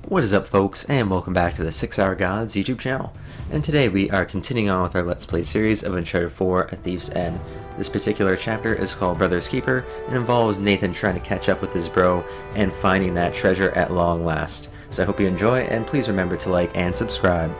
What is up, folks, and welcome back to the 6 Hour Gods YouTube channel. And today we are continuing on with our Let's Play series of Uncharted 4 A Thief's End. This particular chapter is called Brother's Keeper and involves Nathan trying to catch up with his bro and finding that treasure at long last. So I hope you enjoy, and please remember to like and subscribe.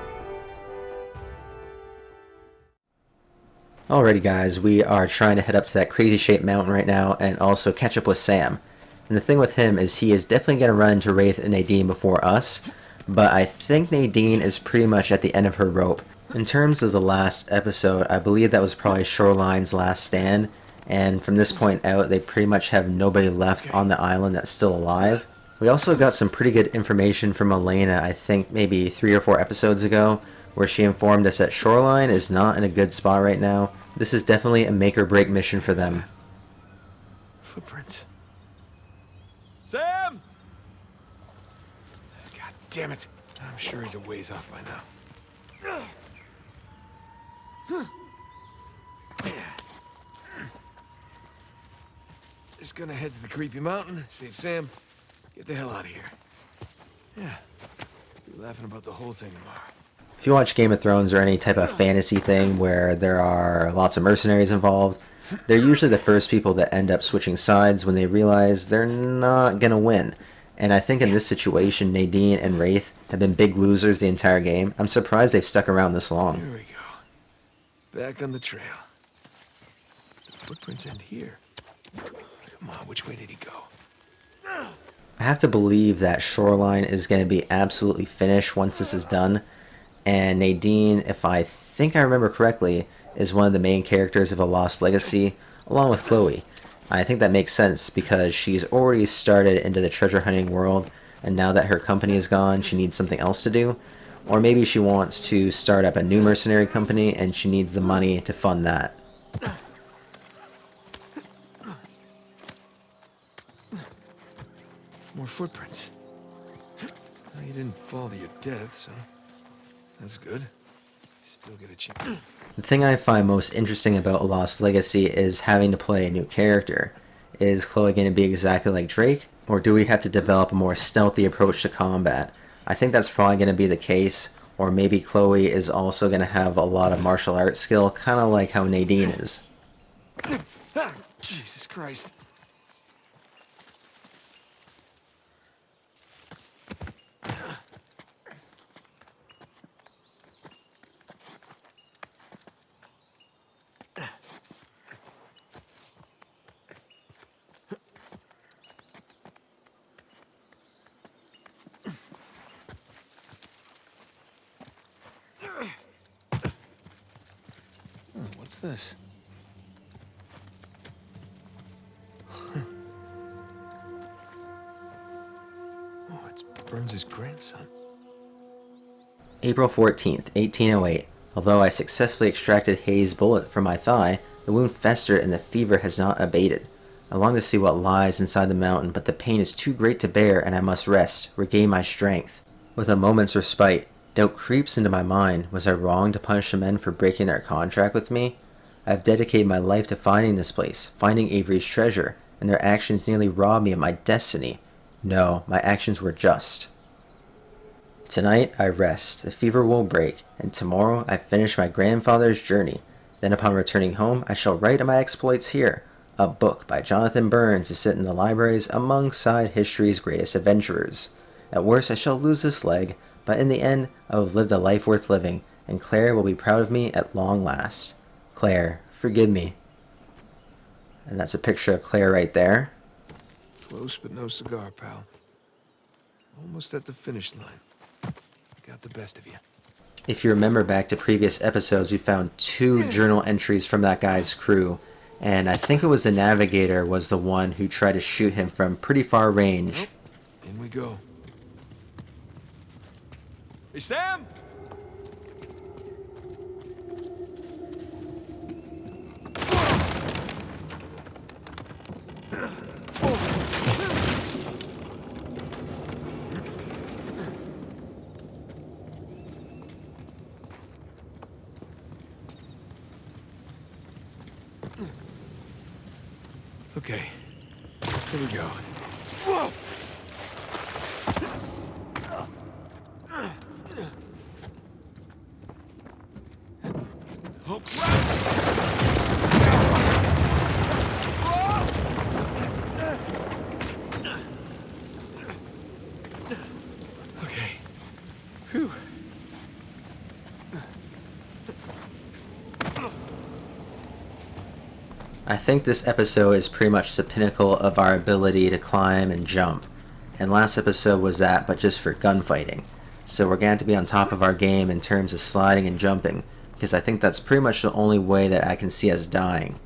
Alrighty guys, we are trying to head up to that crazy shaped mountain right now and also catch up with Sam. And the thing with him is he is definitely going to run into Rafe and Nadine before us, but I think Nadine is pretty much at the end of her rope. In terms of the last episode, I believe that was probably Shoreline's last stand, and from this point out they pretty much have nobody left on the island that's still alive. We also got some pretty good information from Elena, I think maybe 3 or 4 episodes ago, where she informed us that Shoreline is not in a good spot right now. This is definitely a make or break mission for them. Footprints. Sam! God damn it. I'm sure he's a ways off by now. Just gonna head to the creepy mountain, save Sam, get the hell out of here. Yeah, be laughing about the whole thing tomorrow. If you watch Game of Thrones or any type of fantasy thing where there are lots of mercenaries involved, they're usually the first people that end up switching sides when they realize they're not going to win. And I think in this situation, Nadine and Rafe have been big losers the entire game. I'm surprised they've stuck around this long. Here we go. Back on the trail. The footprints end here. Come on, which way did he go? I have to believe that Shoreline is going to be absolutely finished once this is done. And Nadine, if I think I remember correctly, is one of the main characters of A Lost Legacy, along with Chloe. I think that makes sense because she's already started into the treasure hunting world, and now that her company is gone, she needs something else to do. Or maybe she wants to start up a new mercenary company and she needs the money to fund that. More footprints. Well, you didn't fall to your death, so that's good. Still get a chance. The thing I find most interesting about A Lost Legacy is having to play a new character. Is Chloe going to be exactly like Drake, or do we have to develop a more stealthy approach to combat? I think that's probably going to be the case, or maybe Chloe is also going to have a lot of martial arts skill, kind of like how Nadine is. Jesus Christ. What's this? Oh, it's Burns' grandson. April 14th, 1808. Although I successfully extracted Hayes' bullet from my thigh, the wound festered and the fever has not abated. I long to see what lies inside the mountain, but the pain is too great to bear and I must rest, regain my strength. With a moment's respite, doubt creeps into my mind. Was I wrong to punish the men for breaking their contract with me? I have dedicated my life to finding this place, finding Avery's treasure, and their actions nearly robbed me of my destiny. No, my actions were just. Tonight I rest, the fever will break, and tomorrow I finish my grandfather's journey. Then upon returning home I shall write of my exploits here. A book by Jonathan Burns to sit in the libraries alongside history's greatest adventurers. At worst I shall lose this leg, but in the end I will have lived a life worth living, and Claire will be proud of me at long last. Claire, forgive me. And that's a picture of Claire right there. Close but no cigar, pal. Almost at the finish line. Got the best of you. If you remember back to previous episodes, we found 2 journal entries from that guy's crew. And I think it was the navigator was the one who tried to shoot him from pretty far range. In we go. Hey, Sam! Okay, here we go. Whoa! Phew. I think this episode is pretty much the pinnacle of our ability to climb and jump. And last episode was that, but just for gunfighting. So we're going to have to be on top of our game in terms of sliding and jumping, because I think that's pretty much the only way that I can see us dying.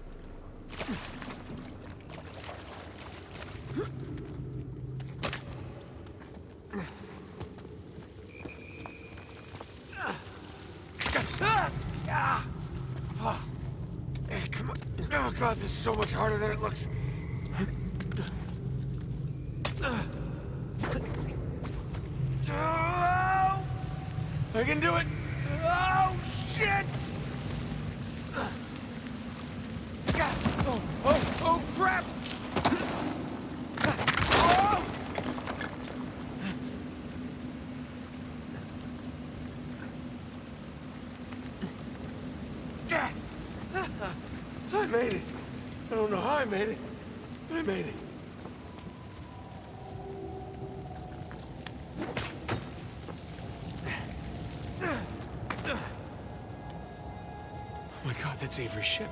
Come on. Oh god, this is so much harder than it looks. Oh, I can do it. Oh shit! Oh crap! Oh! I made it. I don't know how I made it, but I made it. Oh my god, that's Avery's ship.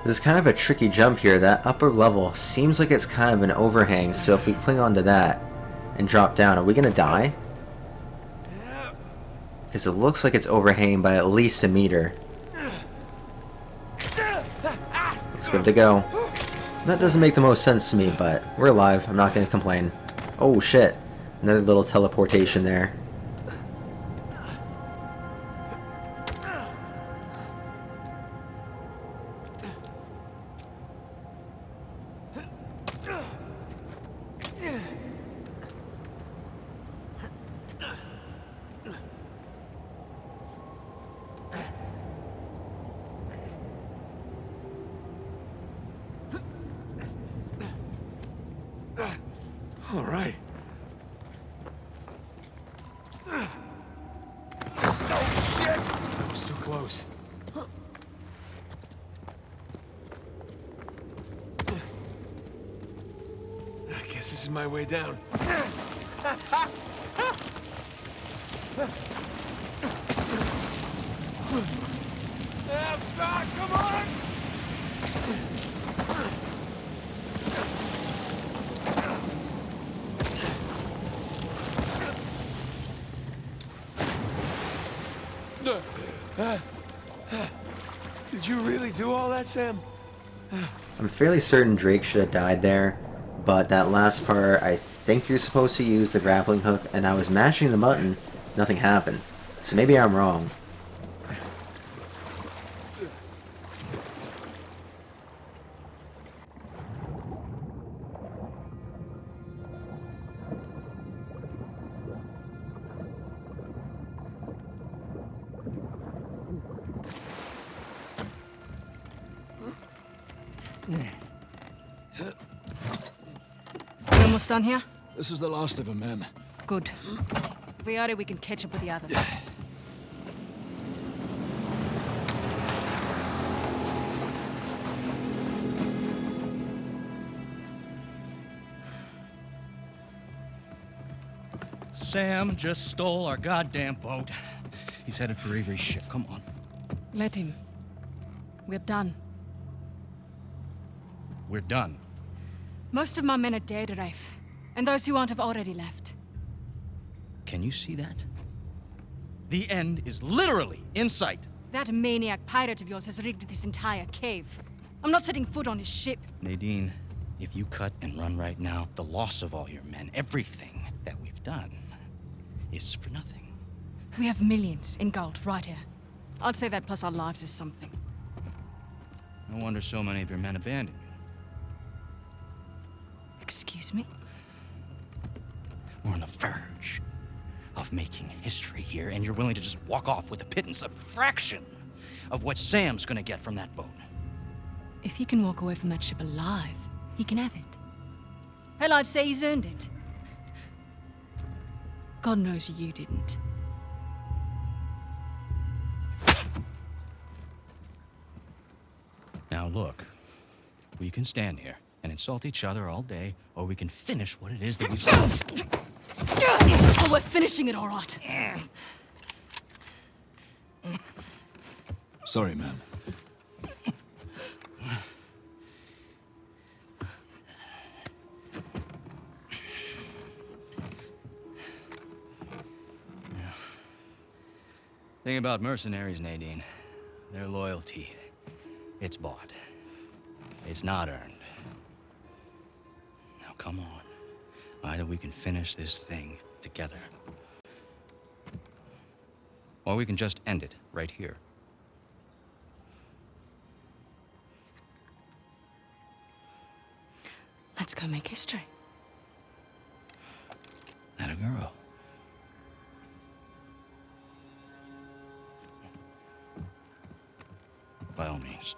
This is kind of a tricky jump here. That upper level seems like it's kind of an overhang, so if we cling onto that and drop down, are we going to die? Because it looks like it's overhanging by at least a meter. Let's give it a go. That doesn't make the most sense to me, but we're alive. I'm not going to complain. Oh shit. Another little teleportation there. All right. Oh shit! That was too close. I guess this is my way down. God, come on! Did you really do all that, Sam? I'm fairly certain Drake should have died there, but that last part, I think you're supposed to use the grappling hook, and I was mashing the button, nothing happened. So maybe I'm wrong. We almost done here? This is the last of them, ma'am. Good. If we are, we can catch up with the others. Sam just stole our goddamn boat. He's headed for Avery's ship. Come on. Let him. We're done. We're done. Most of my men are dead, Rafe. And those who aren't have already left. Can you see that? The end is literally in sight. That maniac pirate of yours has rigged this entire cave. I'm not setting foot on his ship. Nadine, if you cut and run right now, the loss of all your men, everything that we've done, is for nothing. We have millions in gold right here. I'd say that plus our lives is something. No wonder so many of your men abandoned you. Excuse me? We're on the verge of making history here, and you're willing to just walk off with a pittance, a fraction of what Sam's gonna get from that boat. If he can walk away from that ship alive, he can have it. Hell, I'd say he's earned it. God knows you didn't. Now look, we can stand here and insult each other all day, or we can finish what it is that we've done. Oh, we're finishing it all right. Sorry, man. Thing about mercenaries, Nadine, their loyalty, it's bought. It's not earned. Now, come on. Either we can finish this thing together, or we can just end it right here. Let's go make history. Not a girl. By all means.